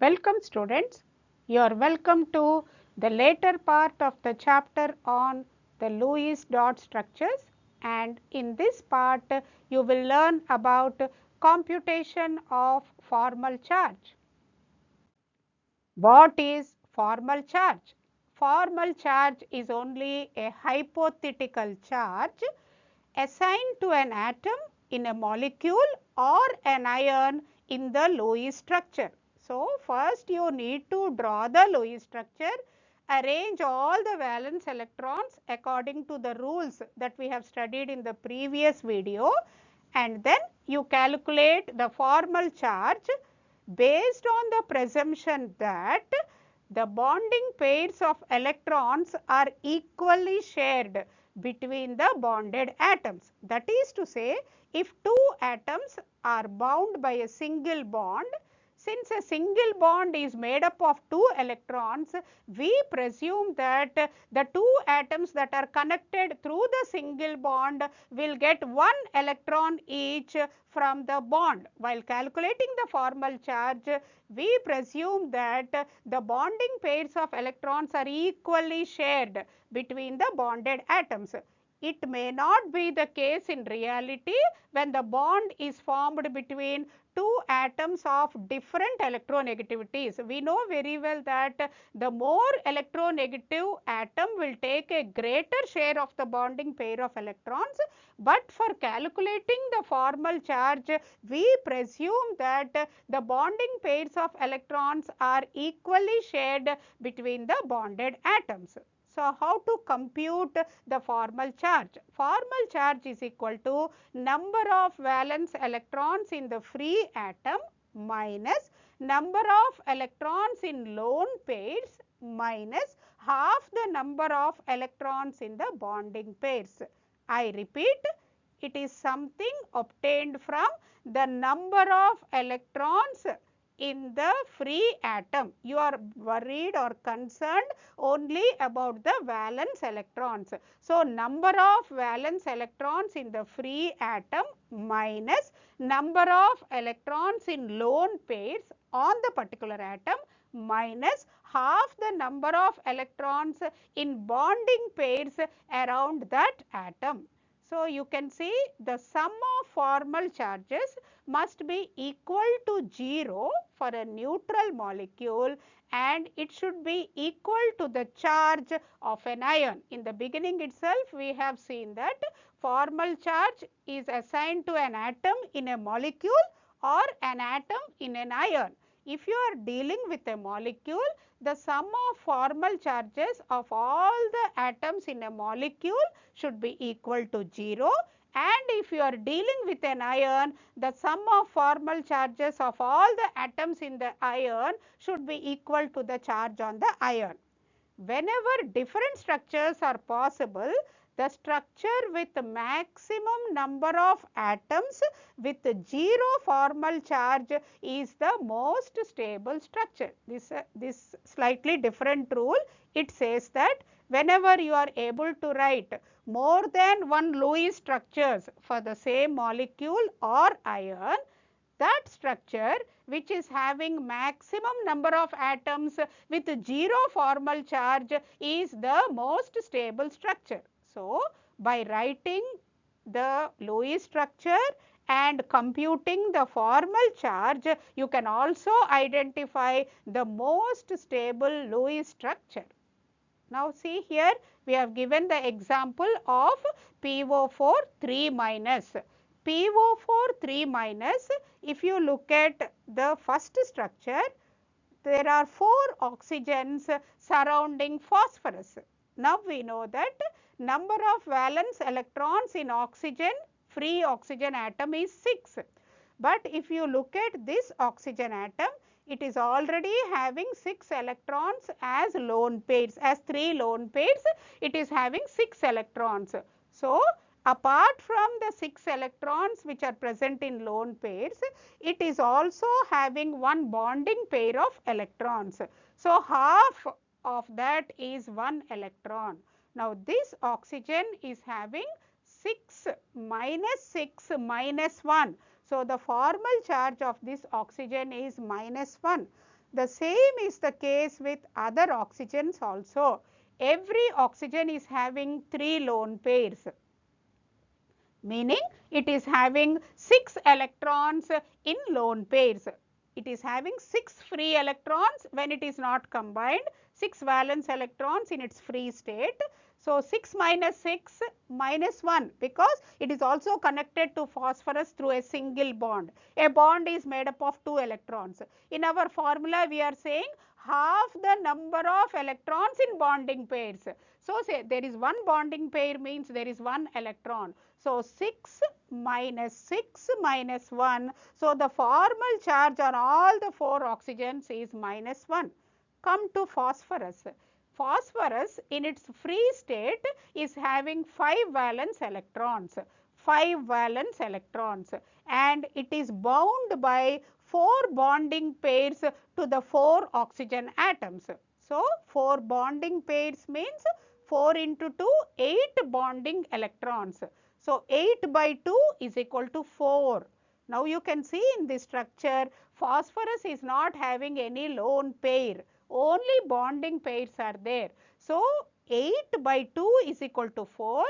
Welcome students, you are welcome to the later part of the chapter on the Lewis dot structures, and in this part you will learn about computation of formal charge. What is formal charge? Formal charge is only a hypothetical charge assigned to an atom in a molecule or an ion in the Lewis structure. So, first you need to draw the Lewis structure, arrange all the valence electrons according to the rules that we have studied in the previous video, and then you calculate the formal charge based on the presumption that the bonding pairs of electrons are equally shared between the bonded atoms. That is to say, if two atoms are bound by a single bond, since a single bond is made up of two electrons, we presume that the two atoms that are connected through the single bond will get one electron each from the bond. While calculating the formal charge, we presume that the bonding pairs of electrons are equally shared between the bonded atoms. It may not be the case in reality when the bond is formed between two atoms of different electronegativities. We know very well that the more electronegative atom will take a greater share of the bonding pair of electrons, but for calculating the formal charge, we presume that the bonding pairs of electrons are equally shared between the bonded atoms. So, how to compute the formal charge? Formal charge is equal to number of valence electrons in the free atom minus number of electrons in lone pairs minus half the number of electrons in the bonding pairs. I repeat, it is something obtained from the number of electrons in the free atom. You are worried or concerned only about the valence electrons. So, number of valence electrons in the free atom minus number of electrons in lone pairs on the particular atom minus half the number of electrons in bonding pairs around that atom. So, you can see the sum of formal charges must be equal to 0 for a neutral molecule, and it should be equal to the charge of an ion. In the beginning itself, we have seen that formal charge is assigned to an atom in a molecule or an atom in an ion. If you are dealing with a molecule, the sum of formal charges of all the atoms in a molecule should be equal to 0. And if you are dealing with an ion, the sum of formal charges of all the atoms in the ion should be equal to the charge on the ion. Whenever different structures are possible, the structure with the maximum number of atoms with 0 formal charge is the most stable structure. This slightly different rule, it says that whenever you are able to write more than one Lewis structures for the same molecule or ion, that structure which is having maximum number of atoms with 0 formal charge is the most stable structure. So, by writing the Lewis structure and computing the formal charge, you can also identify the most stable Lewis structure. Now, see here we have given the example of PO4 3 minus. PO4 3 minus, if you look at the first structure, there are 4 oxygens surrounding phosphorus. Now, we know that number of valence electrons in oxygen, free oxygen atom is 6. But if you look at this oxygen atom, it is already having 6 electrons as lone pairs, as 3 lone pairs, it is having 6 electrons. So, apart from the 6 electrons which are present in lone pairs, it is also having one bonding pair of electrons. So, half of that is 1 electron. Now, this oxygen is having 6 minus 6 minus 1. So, the formal charge of this oxygen is minus 1. The same is the case with other oxygens also. Every oxygen is having 3 lone pairs, meaning it is having 6 electrons in lone pairs. It is having 6 free electrons when it is not combined, 6 valence electrons in its free state. So, 6 minus 6 minus 1, because it is also connected to phosphorus through a single bond. A bond is made up of 2 electrons. In our formula, we are saying half the number of electrons in bonding pairs. So, say there is one bonding pair means there is one electron. So, 6 minus 1. So, the formal charge on all the 4 oxygens is minus 1. Come to phosphorus. Phosphorus in its free state is having 5 valence electrons. 5 valence electrons, and it is bound by 4 bonding pairs to the 4 oxygen atoms. So, 4 bonding pairs means 4 into 2, 8 bonding electrons. So, 8 by 2 is equal to 4. Now, you can see in this structure, phosphorus is not having any lone pair, only bonding pairs are there. So, 8 by 2 is equal to 4.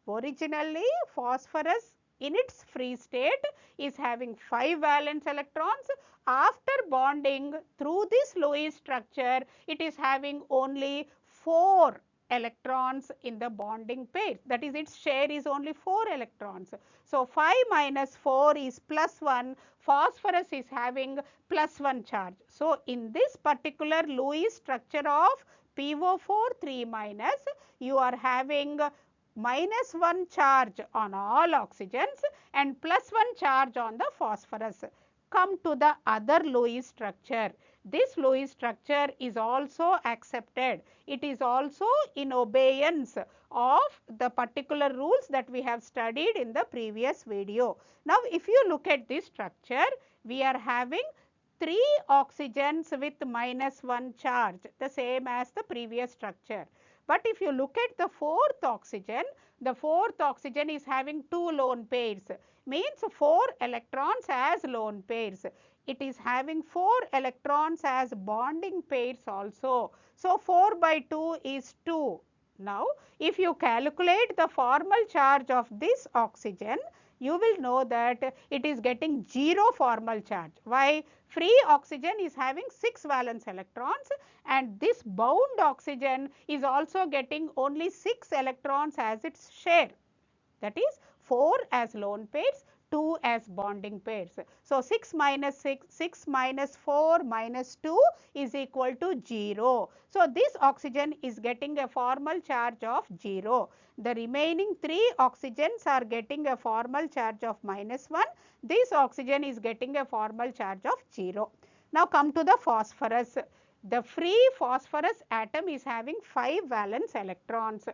Originally, phosphorus in its free state is having 5 valence electrons. After bonding through this Lewis structure, it is having only 4 electrons in the bonding pair. That is, its share is only 4 electrons. So, 5 minus 4 is plus 1. Phosphorus is having plus 1 charge. So, in this particular Lewis structure of PO4 3 minus, you are having minus 1 charge on all oxygens and plus 1 charge on the phosphorus. Come to the other Lewis structure. This Lewis structure is also accepted. It is also in obeyance of the particular rules that we have studied in the previous video. Now, if you look at this structure, we are having 3 oxygens with minus 1 charge, the same as the previous structure. But if you look at the 4th oxygen, the 4th oxygen is having 2 lone pairs, means 4 electrons as lone pairs. It is having 4 electrons as bonding pairs also. So, 4 by 2 is 2. Now, if you calculate the formal charge of this oxygen, you will know that it is getting 0 formal charge. Why? Free oxygen is having 6 valence electrons, and this bound oxygen is also getting only 6 electrons as its share. That is 4 as lone pairs, 2 as bonding pairs. So, 6 minus 4 minus 2 is equal to 0. So, this oxygen is getting a formal charge of 0. The remaining 3 oxygens are getting a formal charge of minus 1. This oxygen is getting a formal charge of 0. Now, come to the phosphorus. The free phosphorus atom is having 5 valence electrons.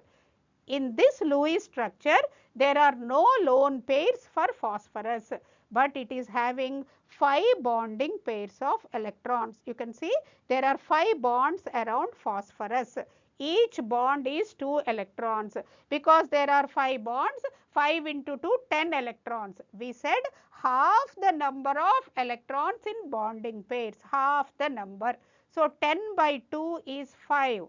In this Lewis structure, there are no lone pairs for phosphorus, but it is having 5 bonding pairs of electrons. You can see there are 5 bonds around phosphorus. Each bond is 2 electrons. Because there are 5 bonds, 5 into 2, 10 electrons. We said half the number of electrons in bonding pairs, half the number. So, 10 by 2 is 5.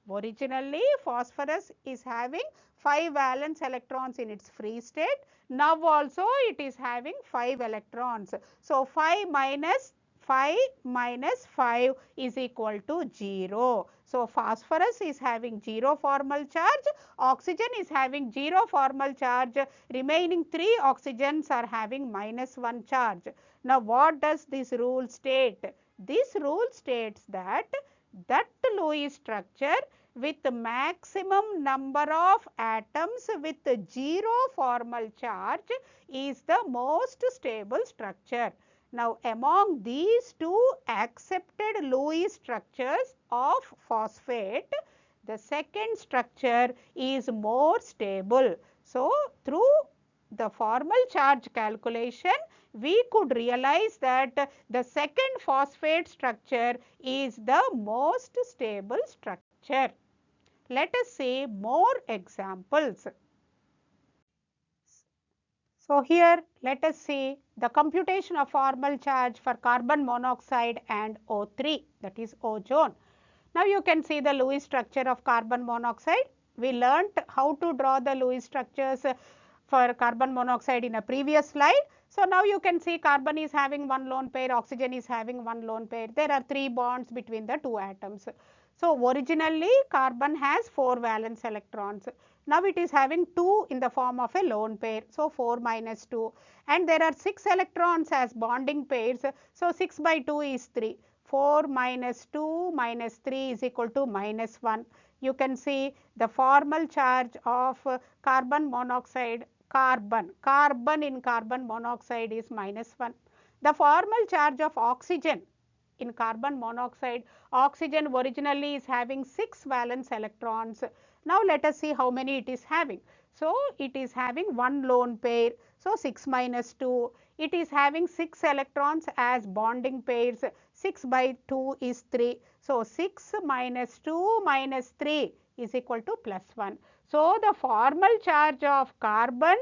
Originally, phosphorus is having 5 valence electrons in its free state. Now, also it is having 5 electrons. So, 5 minus 5 is equal to 0. So, phosphorus is having 0 formal charge, oxygen is having 0 formal charge, remaining 3 oxygens are having minus 1 charge. Now, what does this rule state? This rule states that Lewis structure with the maximum number of atoms with 0 formal charge is the most stable structure. Now, among these two accepted Lewis structures of phosphate, the second structure is more stable. So, through the formal charge calculation, we could realize that the second phosphate structure is the most stable structure. Let us see more examples. So here let us see the computation of formal charge for carbon monoxide and O3, that is ozone. Now you can see the Lewis structure of carbon monoxide. We learnt how to draw the Lewis structures for carbon monoxide in a previous slide. So now you can see carbon is having one lone pair, oxygen is having one lone pair. There are 3 bonds between the 2 atoms. So originally carbon has 4 valence electrons. Now it is having 2 in the form of a lone pair. So 4 minus 2, and there are 6 electrons as bonding pairs. So 6 by 2 is 3. 4 minus 2 minus 3 is equal to minus 1. You can see the formal charge of carbon monoxide, carbon in carbon monoxide is minus 1. The formal charge of oxygen in carbon monoxide, oxygen originally is having 6 valence electrons. Now let us see how many it is having. So it is having one lone pair. So 6 minus 2, it is having 6 electrons as bonding pairs. 6 by 2 is 3. So 6 minus 2 minus 3 is equal to plus 1. So the formal charge of carbon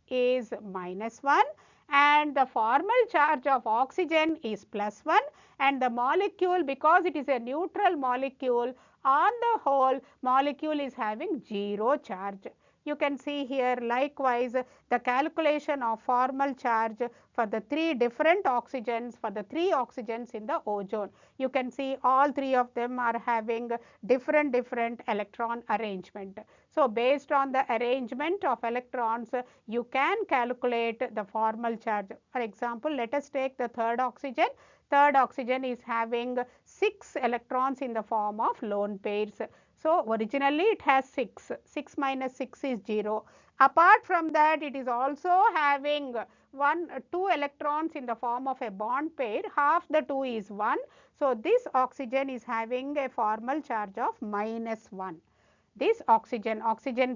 is minus 1 and the formal charge of oxygen is plus 1, and the molecule, because it is a neutral molecule, on the whole molecule is having 0 charge. You can see here likewise the calculation of formal charge for the 3 different oxygens, for the 3 oxygens in the ozone. You can see all 3 of them are having different electron arrangement. So based on the arrangement of electrons, you can calculate the formal charge. For example, let us take the third oxygen. Third oxygen is having 6 electrons in the form of lone pairs. So originally it has 6. 6 minus 6 is 0. Apart from that, it is also having 2 electrons in the form of a bond pair. Half the 2 is 1. So this oxygen is having a formal charge of minus 1. This oxygen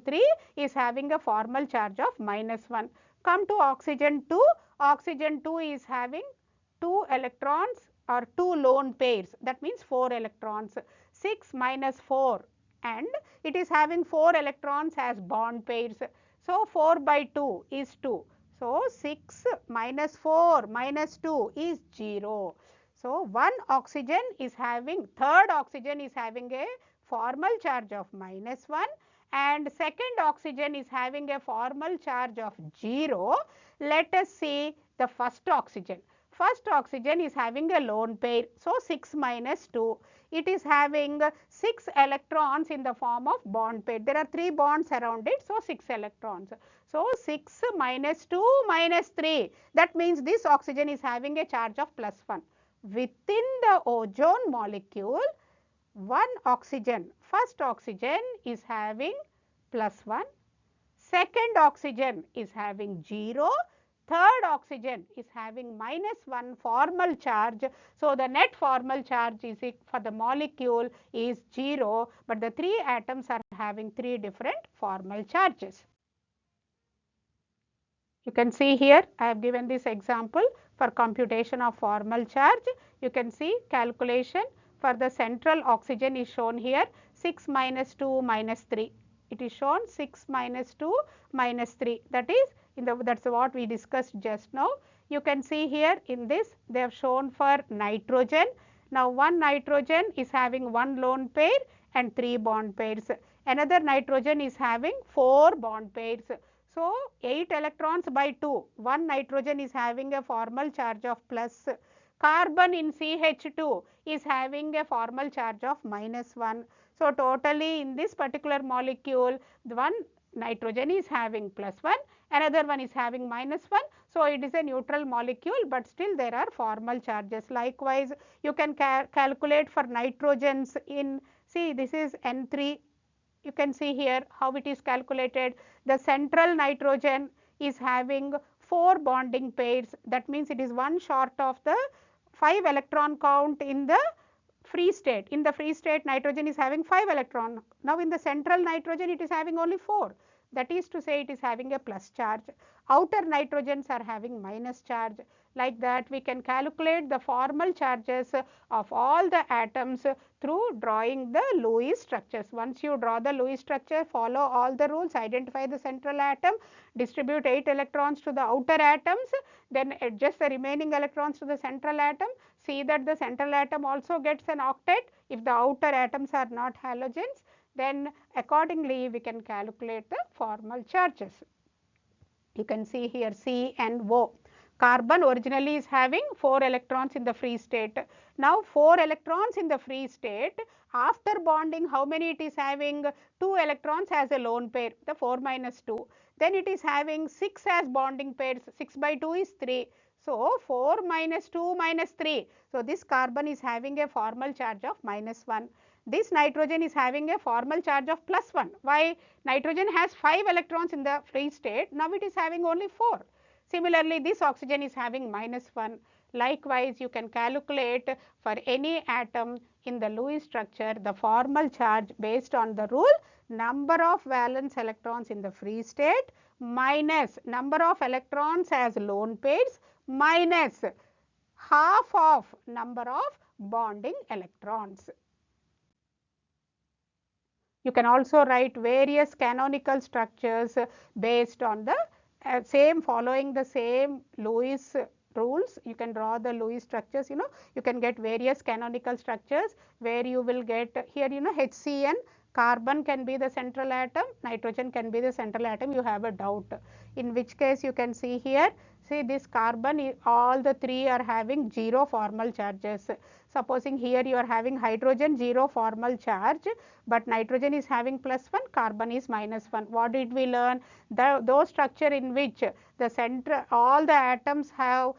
3 is having a formal charge of minus 1. Come to oxygen 2. Oxygen 2 is having 2 electrons or 2 lone pairs, that means 4 electrons. 6 minus 4, and it is having 4 electrons as bond pairs. So 4 by 2 is 2. So 6 minus 4 minus 2 is 0. So one oxygen is having, third oxygen is having a formal charge of minus 1 and second oxygen is having a formal charge of 0. Let us see the first oxygen. First oxygen is having a lone pair. So 6 minus 2. It is having 6 electrons in the form of bond pair. There are 3 bonds around it. So 6 electrons. So 6 minus 2 minus 3. That means this oxygen is having a charge of plus 1. Within the ozone molecule, one oxygen, first oxygen is having plus 1. Second oxygen is having 0. Third oxygen is having minus 1 formal charge. So the net formal charge is for the molecule is 0, but the 3 atoms are having 3 different formal charges. You can see here I have given this example for computation of formal charge. You can see calculation for the central oxygen is shown here, 6 minus 2 minus 3. It is shown 6 minus 2 minus 3. That is that's what we discussed just now. You can see here in this they have shown for nitrogen. Now one nitrogen is having 1 lone pair and 3 bond pairs. Another nitrogen is having 4 bond pairs. So 8 electrons by 2. One nitrogen is having a formal charge of plus. Carbon in CH2 is having a formal charge of minus 1. So totally in this particular molecule, the one nitrogen is having plus 1, another one is having minus 1. So it is a neutral molecule, but still there are formal charges. Likewise, you can calculate for nitrogens in, see this is N3. You can see here how it is calculated. The central nitrogen is having 4 bonding pairs. That means it is one short of the 5 electron count in the free state. In the free state, nitrogen is having 5 electron. Now in the central nitrogen, it is having only 4. That is to say, it is having a plus charge. Outer nitrogens are having minus charge. Like that, we can calculate the formal charges of all the atoms through drawing the Lewis structures. Once you draw the Lewis structure, follow all the rules, identify the central atom, distribute 8 electrons to the outer atoms, then adjust the remaining electrons to the central atom. See that the central atom also gets an octet if the outer atoms are not halogens. Then accordingly we can calculate the formal charges. You can see here C and O. Carbon originally is having 4 electrons in the free state. Now 4 electrons in the free state, after bonding how many it is having? 2 electrons as a lone pair, the 4 minus 2. Then it is having 6 as bonding pairs, 6 by 2 is 3. So 4 minus 2 minus 3. So this carbon is having a formal charge of minus 1. This nitrogen is having a formal charge of plus 1. Why? Nitrogen has 5 electrons in the free state, now it is having only 4. Similarly, this oxygen is having minus 1. Likewise, you can calculate for any atom in the Lewis structure the formal charge based on the rule number of valence electrons in the free state minus number of electrons as lone pairs minus half of number of bonding electrons. You can also write various canonical structures based on the following the same Lewis rules. You can draw the Lewis structures, you can get various canonical structures where you will get here, HCN, carbon can be the central atom, nitrogen can be the central atom, you have a doubt. In which case you can see here, see this carbon, all the 3 are having 0 formal charges. Supposing here you are having hydrogen 0 formal charge, but nitrogen is having plus 1, carbon is minus 1. What did we learn? Those structure in which the center, all the atoms have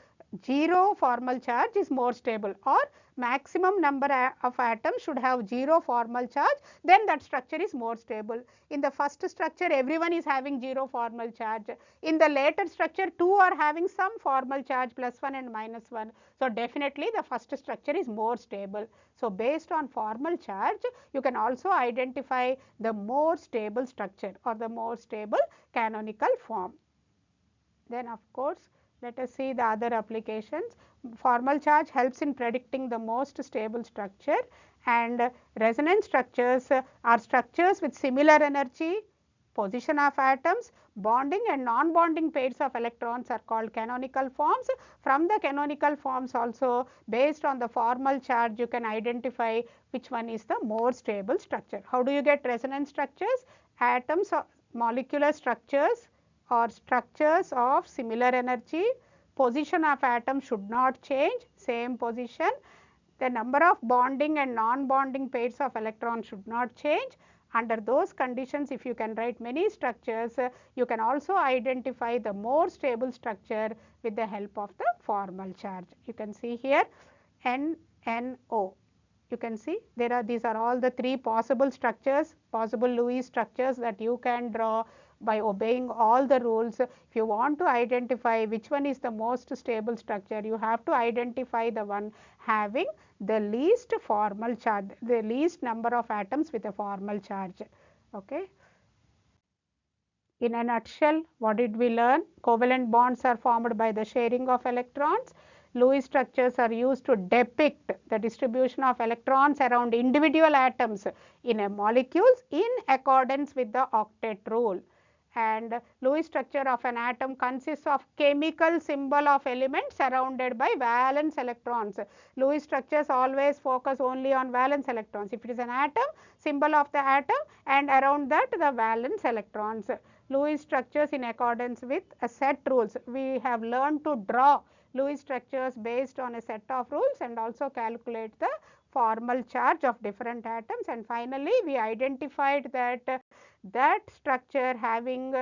0 formal charge is more stable, or maximum number of atoms should have 0 formal charge, then that structure is more stable. In the first structure, everyone is having 0 formal charge. In the later structure, 2 are having some formal charge, plus 1 and minus 1. So definitely the first structure is more stable. So based on formal charge, you can also identify the more stable structure or the more stable canonical form. Then of course, let us see the other applications. Formal charge helps in predicting the most stable structure, and resonance structures are structures with similar energy, position of atoms, bonding and non-bonding pairs of electrons are called canonical forms. From the canonical forms also, based on the formal charge, you can identify which one is the more stable structure. How do you get resonance structures? Atoms or molecular structures or structures of similar energy, position of atom should not change, same position, the number of bonding and non-bonding pairs of electrons should not change. Under those conditions, if you can write many structures, you can also identify the more stable structure with the help of the formal charge. You can see here NNO. You can see these are all the 3 possible structures, possible Lewis structures that you can draw by obeying all the rules. If you want to identify which one is the most stable structure, you have to identify the one having the least formal charge, the least number of atoms with a formal charge. Okay. In a nutshell, what did we learn? Covalent bonds are formed by the sharing of electrons. Lewis structures are used to depict the distribution of electrons around individual atoms in a molecules in accordance with the octet rule. And Lewis structure of an atom consists of chemical symbol of elements surrounded by valence electrons. Lewis structures always focus only on valence electrons. If it is an atom, symbol of the atom, and around that the valence electrons. Lewis structures in accordance with a set rules. We have learned to draw Lewis structures based on a set of rules and also calculate the formal charge of different atoms, and finally we identified that structure having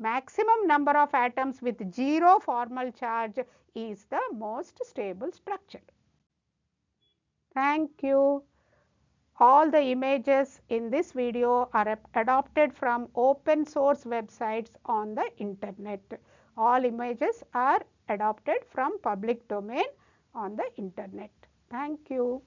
maximum number of atoms with 0 formal charge is the most stable structure. Thank you. All the images in this video are adopted from open source websites on the internet. All images are adopted from public domain on the internet. Thank you.